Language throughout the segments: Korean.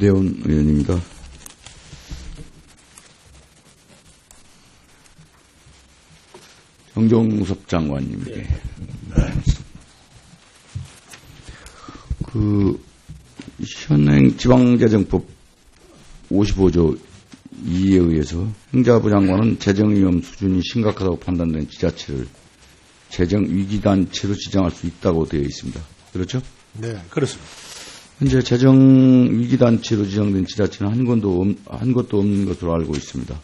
유대훈 의원입니다. 정종섭 장관님께. 현행 지방재정법 55조 2에 의해서 행자부 장관은 재정위험 수준이 심각하다고 판단된 지자체를 재정위기단체로 지정할 수 있다고 되어 있습니다. 그렇죠? 네, 그렇습니다. 현재 재정위기단체로 지정된 지자체는 한 곳도 없는 것으로 알고 있습니다.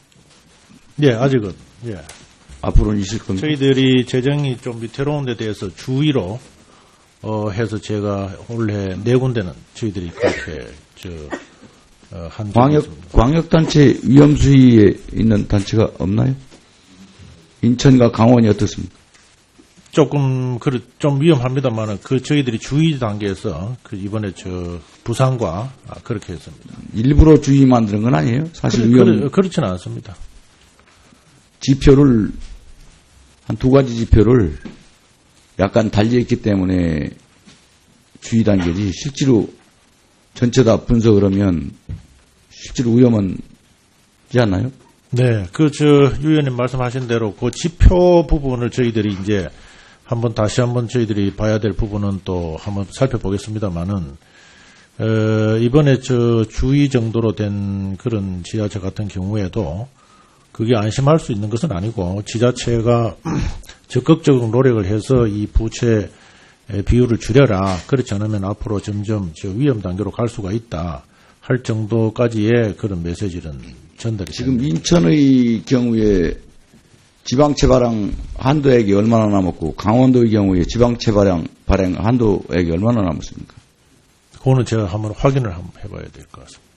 예, 아직은. 예. 앞으로는 있을 겁니다. 저희들이 재정이 좀 위태로운 데 대해서 주의로 해서 제가 올해 4군데는 저희들이 그렇게 한 광역단체 위험수위에 있는 단체가 없나요? 인천과 강원이 어떻습니까? 조금 좀 위험합니다만은 저희들이 주의 단계에서 이번에 부산과 그렇게 했습니다. 일부러 주의 만드는 건 아니에요? 사실 그렇지는 않습니다. 지표를 한 2가지 지표를 약간 달리했기 때문에 주의 단계지 실제로 전체 다 분석을 하면 실제로 위험하지 않나요? 네, 유 의원님 말씀하신 대로 그 지표 부분을 저희들이 이제 다시 한번 저희들이 봐야 될 부분은 또 한번 살펴보겠습니다만은, 이번에 주의 정도로 된 그런 지자체 같은 경우에도 그게 안심할 수 있는 것은 아니고 지자체가 적극적으로 노력을 해서 이 부채 비율을 줄여라. 그렇지 않으면 앞으로 점점 위험 단계로 갈 수가 있다. 할 정도까지의 그런 메시지는 전달이 지금 됩니다. 인천의 경우에 지방채 발행 한도액이 얼마나 남았고 강원도의 경우에 지방채 발행 한도액이 얼마나 남았습니까? 그거는 제가 한번 확인을 한번 해봐야 될 것 같습니다.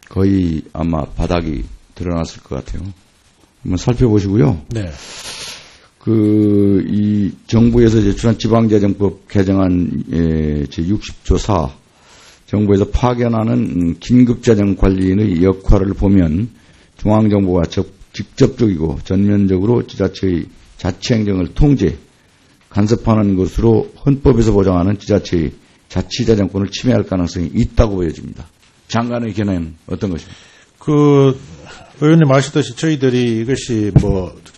거의 아마 바닥이 드러났을 것 같아요. 한번 살펴보시고요. 네. 이 정부에서 제출한 지방재정법 개정안 제60조 4 정부에서 파견하는 긴급재정관리인의 역할을 보면 중앙정부가 직접적이고 전면적으로 지자체의 자치행정을 통제, 간섭하는 것으로 헌법에서 보장하는 지자체의 자치재정권을 침해할 가능성이 있다고 보여집니다. 장관의 의견은 어떤 것입니까? 의원님 아시듯이 저희들이 이것이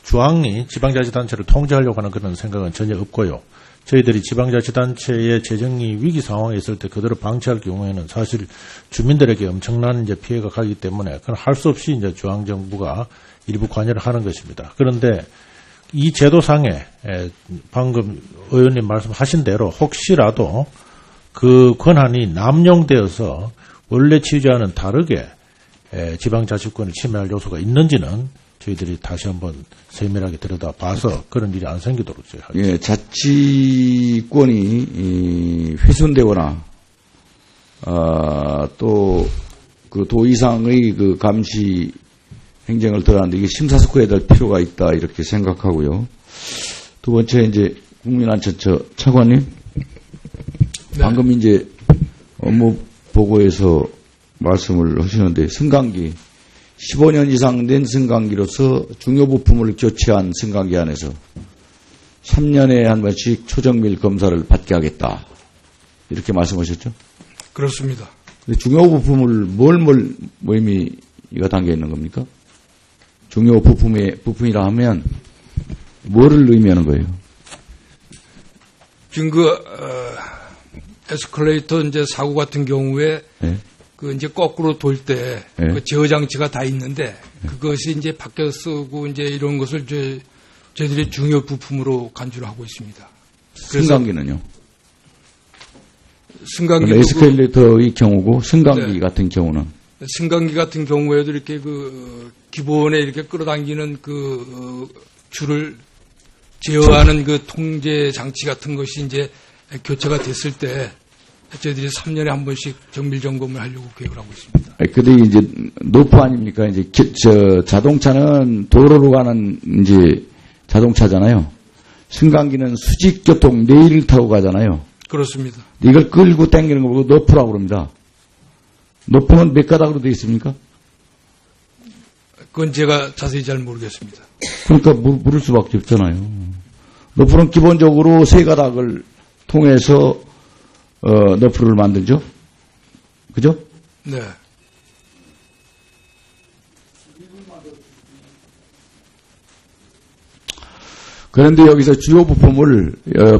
중앙이 지방자치단체를 통제하려고 하는 그런 생각은 전혀 없고요. 저희들이 지방자치단체의 재정이 위기 상황에 있을 때 그대로 방치할 경우에는 사실 주민들에게 엄청난 이제 피해가 가기 때문에 그건 할 수 없이 이제 중앙정부가 일부 관여를 하는 것입니다. 그런데 이 제도상에 방금 의원님 말씀하신 대로 혹시라도 그 권한이 남용되어서 원래 취지와는 다르게 지방자치권을 침해할 요소가 있는지는 저희들이 다시 한번 세밀하게 들여다봐서 그런 일이 안 생기도록 저희 하겠습니다. 예, 자치권이 훼손되거나 또 그 도 이상의 그 감시 행정을 들어가는데 이게 심사숙고해야 될 필요가 있다 이렇게 생각하고요. 두 번째 이제 국민안전처 차관님, 네. 방금 이제 업무 보고에서 말씀을 하시는데 승강기 15년 이상 된 승강기로서 중요 부품을 교체한 승강기 안에서 3년에 한 번씩 초정밀 검사를 받게 하겠다 이렇게 말씀하셨죠? 그렇습니다. 근데 중요 부품을 뭘 의미가 담겨 있는 겁니까? 중요 부품이라 하면 뭐를 의미하는 거예요? 지금 에스컬레이터 이제 사고 같은 경우에 네. 이제 거꾸로 돌 때 네. 제어 장치가 다 있는데 그것이 이제 바뀌어 쓰고 이제 이런 것을 저희들이 중요 부품으로 간주를 하고 있습니다. 승강기는요? 승강기 에스컬레이터의 경우고 승강기 네. 같은 경우는 승강기 같은 경우에도 이렇게 기본에 이렇게 끌어당기는 줄을 제어하는 통제 장치 같은 것이 이제 교체가 됐을 때 저희들이 3년에 한 번씩 정밀 점검을 하려고 계획을 하고 있습니다. 근데 이제 노프 아닙니까? 이제 자동차는 도로로 가는 이제 자동차잖아요. 승강기는 수직 교통 레일을 타고 가잖아요. 그렇습니다. 이걸 끌고 당기는 거 보고 노프라고 그럽니다. 노프는 몇 가닥으로 되어 있습니까? 그건 제가 자세히 잘 모르겠습니다. 그러니까 물을 수밖에 없잖아요. 노프는 기본적으로 3가닥을 통해서 너프를 만들죠? 그죠? 네. 그런데 여기서 주요 부품을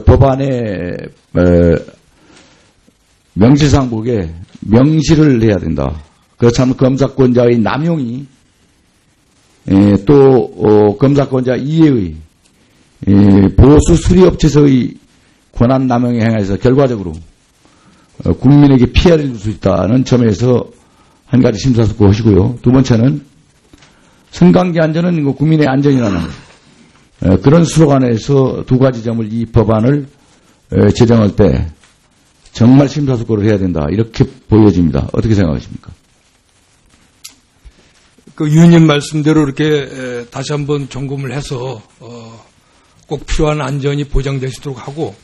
법안에 명시상국에 명시를 해야 된다. 그렇다면 검사권자의 남용이 또 검사권자 이해의 보수 수리업체에서의 권한 남용에 행해서 결과적으로 국민에게 피해를 줄 수 있다는 점에서 한 가지 심사숙고하시고요. 두 번째는 성관계 안전은 국민의 안전이라는 그런 슬로건에서 두 가지 점을 이 법안을 제정할 때 정말 심사숙고를 해야 된다. 이렇게 보여집니다. 어떻게 생각하십니까? 그 위원님 말씀대로 이렇게 다시 한번 점검을 해서 꼭 필요한 안전이 보장되시도록 하고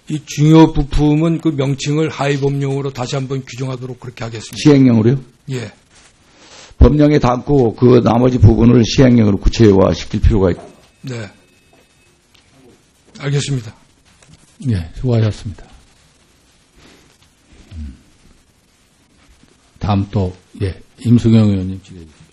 이 중요 부품은 그 명칭을 하위법령으로 다시 한번 규정하도록 그렇게 하겠습니다. 시행령으로요? 예. 법령에 담고 그 나머지 부분을 시행령으로 구체화시킬 필요가 있다. 네. 알겠습니다. 예, 수고하셨습니다. 다음 또, 예, 임수경 의원님 질의해 주십시오.